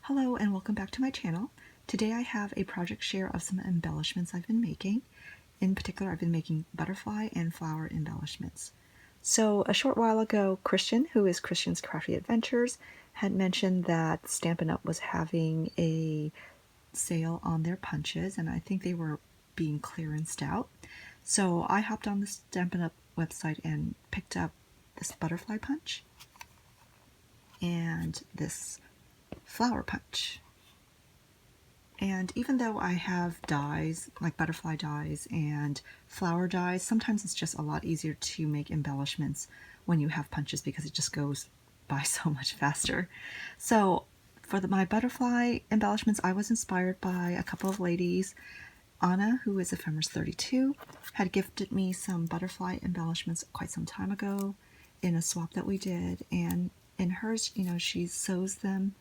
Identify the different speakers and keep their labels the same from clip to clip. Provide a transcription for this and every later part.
Speaker 1: Hello and welcome back to my channel. Today I have a project share of some embellishments I've been making. In particular, I've been making butterfly and flower embellishments. So a short while ago, Christian, who is Christian's Crafty Adventures, had mentioned that Stampin'Up was having a sale on their punches, and I think they were being clearanced out. So I hopped on the Stampin'Up website and picked up this butterfly punch and this flower punch. And even though I have dies, like butterfly dies and flower dies, sometimes it's just a lot easier to make embellishments when you have punches because it just goes by so much faster. So for my butterfly embellishments, I was inspired by a couple of ladies. Anna, who is Ephemeris 32, had gifted me some butterfly embellishments quite some time ago in a swap that we did. And in hers, you know, she sews them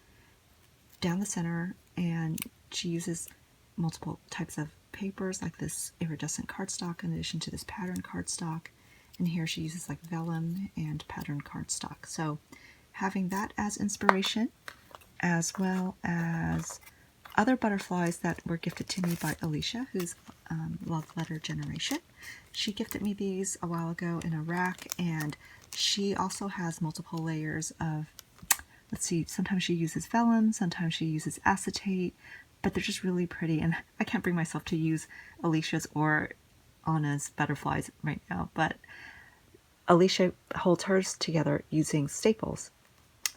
Speaker 1: down the center, and she uses multiple types of papers like this iridescent cardstock in addition to this pattern cardstock, and here she uses like vellum and pattern cardstock. So having that as inspiration, as well as other butterflies that were gifted to me by Alicia, who's Love Letter Generation. She gifted me these a while ago in a rack, and she also has multiple layers of, let's see, sometimes she uses vellum, sometimes she uses acetate, but they're just really pretty, and I can't bring myself to use Alicia's or Anna's butterflies right now, but Alicia holds hers together using staples.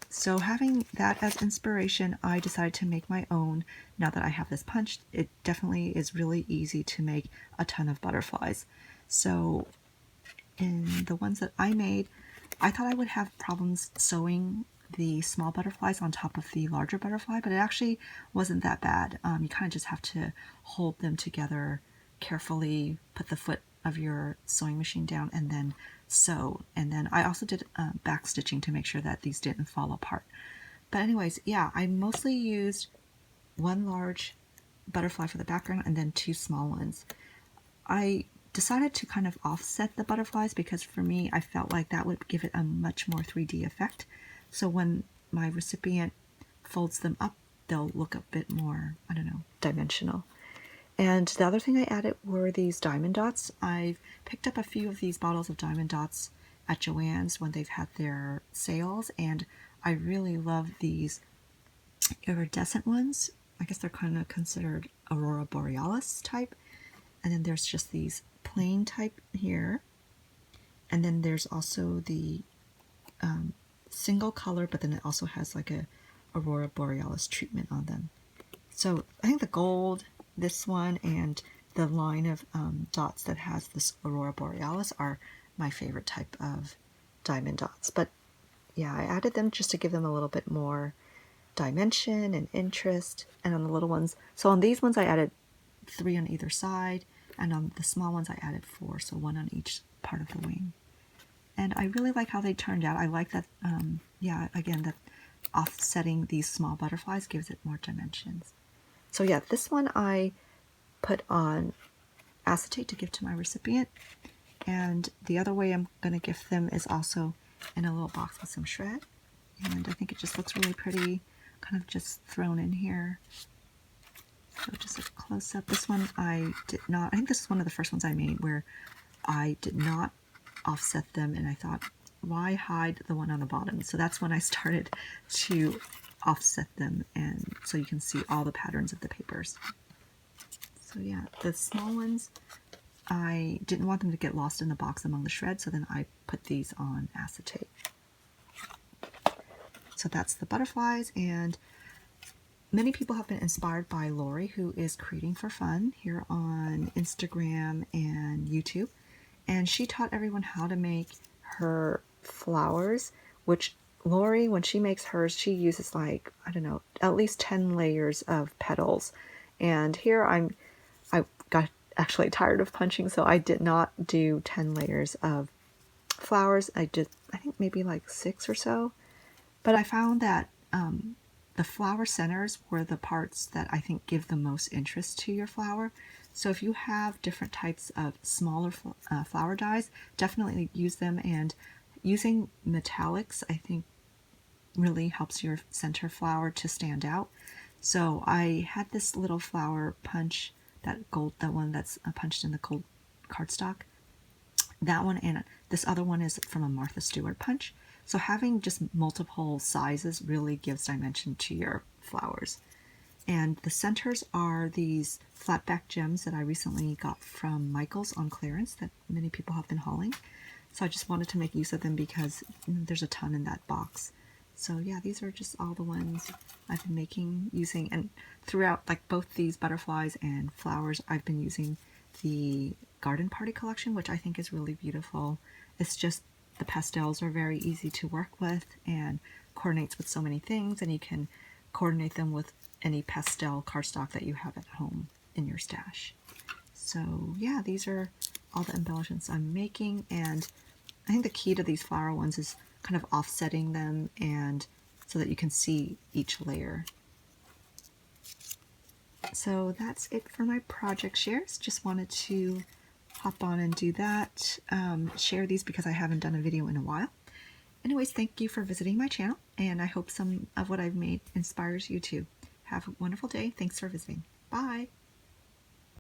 Speaker 1: So having that as inspiration, I decided to make my own. Now that I have this punch, it definitely is really easy to make a ton of butterflies. So in the ones that I made, I thought I would have problems sewing the small butterflies on top of the larger butterfly, but it actually wasn't that bad. You kind of just have to hold them together carefully, put the foot of your sewing machine down, and then sew. And then I also did back stitching to make sure that these didn't fall apart. But anyways, yeah, I mostly used one large butterfly for the background and then two small ones. I decided to kind of offset the butterflies because for me, I felt like that would give it a much more 3D effect. So when my recipient folds them up, they'll look a bit more, I don't know, dimensional. And the other thing I added were these diamond dots. I've picked up a few of these bottles of diamond dots at Joann's when they've had their sales, and I really love these iridescent ones. I guess they're kind of considered Aurora Borealis type. And then there's just these plain type here. And then there's also the single color, but then it also has like a Aurora Borealis treatment on them. So I think the gold, this one, and the line of dots that has this Aurora Borealis are my favorite type of diamond dots. But yeah, I added them just to give them a little bit more dimension and interest. And on the little ones, so on these ones I added 3 on either side, and on the small ones I added 4, so 1 on each part of the wing. And I really like how they turned out. I like that, yeah, again, that offsetting these small butterflies gives it more dimensions. So yeah, this one I put on acetate to give to my recipient. And the other way I'm going to gift them is also in a little box with some shred. And I think it just looks really pretty, kind of just thrown in here. So just a close-up. This one I did not, I think this is one of the first ones I made where I did not offset them, and I thought, why hide the one on the bottom? So that's when I started to offset them, and so you can see all the patterns of the papers. So yeah, the small ones, I didn't want them to get lost in the box among the shreds, so then I put these on acetate. So that's the butterflies, and many people have been inspired by Lori, who is Creating for Fun here on Instagram and YouTube. And she taught everyone how to make her flowers, which Lori, when she makes hers, she uses like, I don't know, at least 10 layers of petals. And here I got actually tired of punching, so I did not do 10 layers of flowers. I did, I think maybe like 6 or so. But I found that the flower centers were the parts that I think give the most interest to your flower. So if you have different types of smaller flower dies, definitely use them. And using metallics, I think, really helps your center flower to stand out. So I had this little flower punch, that one that's punched in the gold cardstock. That one and this other one is from a Martha Stewart punch. So having just multiple sizes really gives dimension to your flowers. And the centers are these flat back gems that I recently got from Michael's on clearance that many people have been hauling. So I just wanted to make use of them because there's a ton in that box. So yeah, these are just all the ones I've been using, and throughout, like both these butterflies and flowers, I've been using the Garden Party collection, which I think is really beautiful. It's just the pastels are very easy to work with and coordinates with so many things, and you can coordinate them with any pastel cardstock that you have at home in your stash. So yeah, these are all the embellishments I'm making, and I think the key to these flower ones is kind of offsetting them and so that you can see each layer. So that's it for my project shares. Just wanted to hop on and do that, share these because I haven't done a video in a while. Anyways, thank you for visiting my channel, and I hope some of what I've made inspires you too. Have a wonderful day. Thanks for visiting. Bye.